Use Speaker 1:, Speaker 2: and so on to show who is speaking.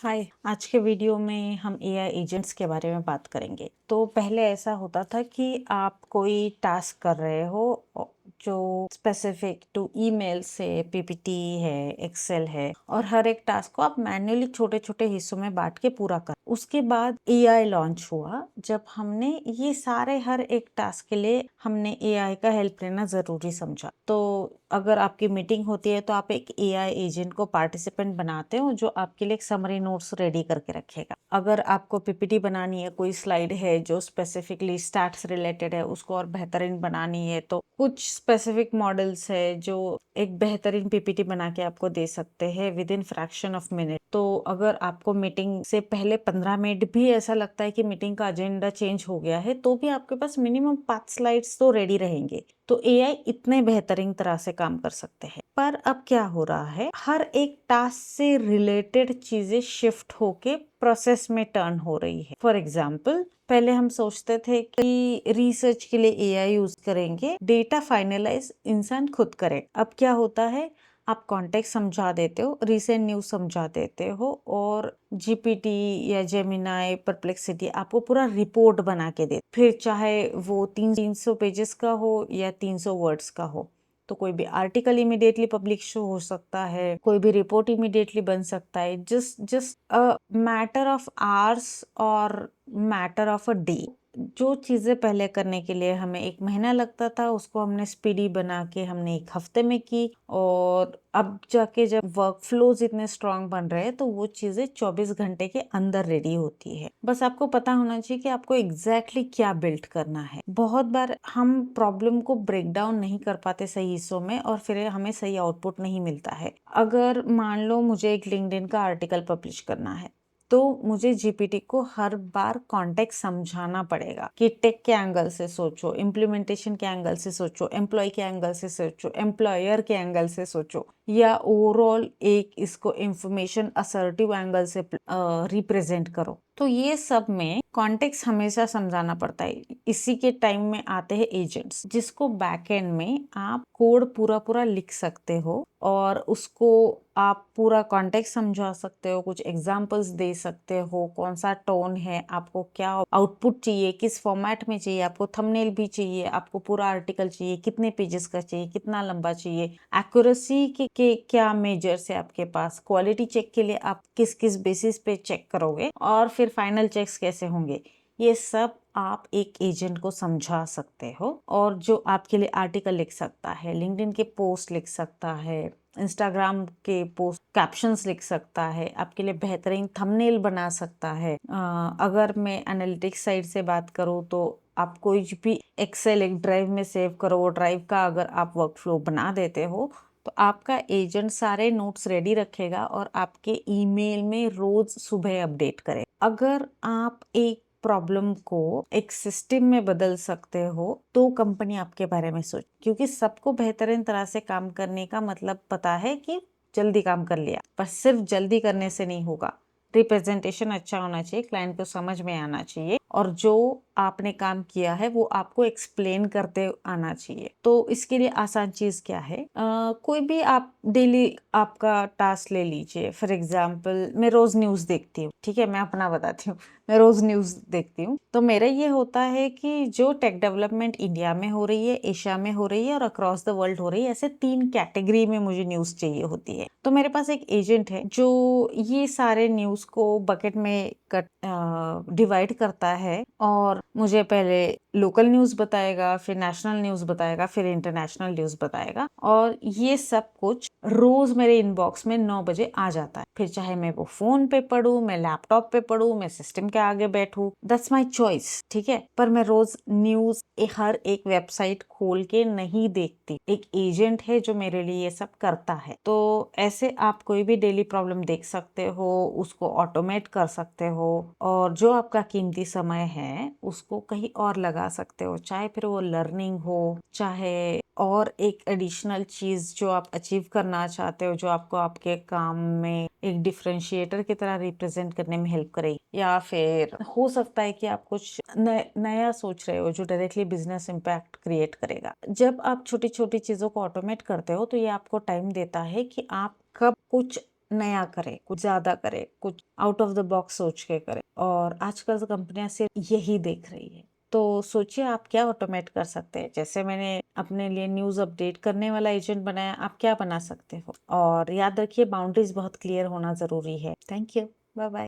Speaker 1: हाय। आज के वीडियो में हम एआई एजेंट्स के बारे में बात करेंगे। तो पहले ऐसा होता था कि आप कोई टास्क कर रहे हो जो स्पेसिफिक टू ईमेल से पीपीटी है, एक्सेल है, और हर एक टास्क को आप मैन्युअली छोटे छोटे हिस्सों में बांट के पूरा कर। उसके बाद एआई लॉन्च हुआ, जब हमने ये सारे हर एक टास्क के लिए हमने एआई का हेल्प लेना जरूरी समझा। तो अगर आपकी मीटिंग होती है तो आप एक एआई एजेंट को पार्टिसिपेंट बनाते हो जो आपके लिए एक समरी नोट्स रेडी करके रखेगा। अगर आपको पीपीटी बनानी है, कोई स्लाइड है जो स्पेसिफिकली स्टैट्स रिलेटेड है, उसको और बेहतरीन बनानी है, तो कुछ स्पेसिफिक मॉडल्स है जो एक बेहतरीन पीपीटी बना के आपको दे सकते हैं with in fraction of minute. तो अगर आपको मीटिंग से पहले 15 मिनट भी ऐसा लगता है कि मीटिंग का एजेंडा चेंज हो गया है, तो भी आपके पास मिनिमम 5 स्लाइड्स तो रेडी रहेंगे। तो एआई इतने बेहतरीन तरह से काम कर सकते हैं। पर अब क्या हो रहा है, हर एक टास्क से रिलेटेड चीजें शिफ्ट होके प्रोसेस में टर्न हो रही है। फॉर एग्जाम्पल, पहले हम सोचते थे कि रिसर्च के लिए एआई यूज करेंगे, डेटा फाइनलाइज इंसान खुद करे। अब क्या होता है, आप कॉन्टेक्स्ट समझा देते हो, रिसेंट न्यूज समझा देते हो, और जीपीटी या जेमिनाई, परप्लेक्सिटी आपको पूरा रिपोर्ट बना के दे। फिर चाहे वो 300 पेजेस का हो या 300 वर्ड्स का हो, तो कोई भी आर्टिकल इमीडिएटली पब्लिश हो सकता है, कोई भी रिपोर्ट इमीडिएटली बन सकता है, just a matter of hours और मैटर ऑफ अ डे। जो चीजें पहले करने के लिए हमें 1 महीना लगता था, उसको हमने स्पीडी बना के हमने 1 हफ्ते में की। और अब जाके जब वर्क फ्लोज इतने स्ट्रांग बन रहे हैं तो वो चीजें 24 घंटे के अंदर रेडी होती है। बस आपको पता होना चाहिए कि आपको एग्जैक्टली क्या बिल्ड करना है। बहुत बार हम प्रॉब्लम को ब्रेक डाउन नहीं कर पाते सही हिस्सों में, और फिर हमें सही आउटपुट नहीं मिलता है। अगर मान लो मुझे एक लिंक्डइन का आर्टिकल पब्लिश करना है, तो मुझे जीपीटी को हर बार कॉन्टेक्स्ट समझाना पड़ेगा कि टेक के एंगल से सोचो, इम्प्लीमेंटेशन के एंगल से सोचो, एम्प्लॉय के एंगल से सोचो, एम्प्लॉयर के एंगल से सोचो, या ओवरऑल एक इसको इंफॉर्मेशन असर्टिव एंगल से रिप्रेजेंट करो। तो ये सब में कॉन्टेक्स्ट हमेशा समझाना पड़ता है। इसी के टाइम में आते हैं एजेंट्स, जिसको बैकएंड में आप कोड पूरा पूरा लिख सकते हो और उसको आप पूरा कॉन्टेक्स्ट समझा सकते हो, कुछ एग्जांपल्स दे सकते हो, कौन सा टोन है, आपको क्या आउटपुट चाहिए, किस फॉर्मेट में चाहिए, आपको थंबनेल भी चाहिए, आपको पूरा आर्टिकल चाहिए, कितने पेजेस का चाहिए, कितना लंबा चाहिए, एक्यूरेसी के क्या मेजर्स है आपके पास, क्वालिटी चेक के लिए आप किस किस बेसिस पे चेक करोगे, और फिर फाइनल चेक्स कैसे होंगे, ये सब आप एक एजेंट को समझा सकते हो। और जो आपके लिए आर्टिकल लिख सकता है, लिंक्डइन के पोस्ट लिख सकता है, इंस्टाग्राम के पोस्ट कैप्शंस लिख सकता है, आपके लिए बेहतरीन थंबनेल बना सकता है। अगर मैं एनालिटिक्स साइड से बात करूँ तो आप कोई भी एक्सेल एक ड्राइव में सेव करो, वो ड्राइव का अगर आप वर्कफ्लो बना देते हो तो आपका एजेंट सारे नोट्स रेडी रखेगा और आपके ईमेल में रोज सुबह अपडेट करेगा। अगर आप एक प्रॉब्लम को एक सिस्टम में बदल सकते हो तो कंपनी आपके बारे में सोच, क्योंकि सबको बेहतरीन तरह से काम करने का मतलब पता है कि जल्दी काम कर लिया, पर सिर्फ जल्दी करने से नहीं होगा। रिप्रेजेंटेशन अच्छा होना चाहिए, क्लाइंट को समझ में आना चाहिए, और जो आपने काम किया है वो आपको एक्सप्लेन करते आना चाहिए। तो इसके लिए आसान चीज क्या है, कोई भी आप डेली आपका टास्क ले लीजिए। फॉर एग्जाम्पल, मैं रोज न्यूज देखती हूँ, ठीक है, मैं अपना बताती हूँ, मैं रोज न्यूज देखती हूँ। तो मेरा ये होता है कि जो टेक डेवलपमेंट इंडिया में हो रही है, एशिया में हो रही है और अक्रॉस द वर्ल्ड हो रही है, ऐसे 3 कैटेगरी में मुझे न्यूज चाहिए होती है। तो मेरे पास एक एजेंट है जो ये सारे न्यूज को बकेट में डिवाइड करता है, और मुझे पहले लोकल न्यूज बताएगा, फिर नेशनल न्यूज बताएगा, फिर इंटरनेशनल न्यूज बताएगा, और ये सब कुछ रोज मेरे इनबॉक्स में 9 बजे आ जाता है। फिर चाहे मैं वो फोन पे पढूं, मैं लैपटॉप पे पढूं, मैं सिस्टम के आगे बैठूं, दैट्स माय चॉइस, ठीक है। पर मैं रोज न्यूज हर एक वेबसाइट खोल के नहीं देखती, एक एजेंट है जो मेरे लिए ये सब करता है। तो ऐसे आप कोई भी डेली प्रॉब्लम देख सकते हो, उसको ऑटोमेट कर सकते हो, और जो आपका कीमती समय है उसको कहीं और लगा सकते हो, चाहे फिर वो लर्निंग हो, चाहे और एक एडिशनल चीज जो आप अचीव करना चाहते हो, जो आपको आपके काम में एक डिफरेंशिएटर की तरह रिप्रेजेंट करने में हेल्प करेगी, या फिर हो सकता है कि आप कुछ नया सोच रहे हो जो डायरेक्टली बिजनेस इम्पैक्ट क्रिएट करेगा। जब आप छोटी छोटी चीजों को ऑटोमेट करते हो तो ये आपको टाइम देता है कि आप कब कुछ नया करे, कुछ ज़्यादा करे, कुछ आउट ऑफ द बॉक्स सोच के करे, और आजकल तो कंपनियां सिर्फ यही देख रही है। तो सोचिए आप क्या ऑटोमेट कर सकते हैं। जैसे मैंने अपने लिए न्यूज़ अपडेट करने वाला एजेंट बनाया, आप क्या बना सकते हो। और याद रखिए बाउंड्रीज बहुत क्लियर होना ज़रूरी है। Thank you, bye bye.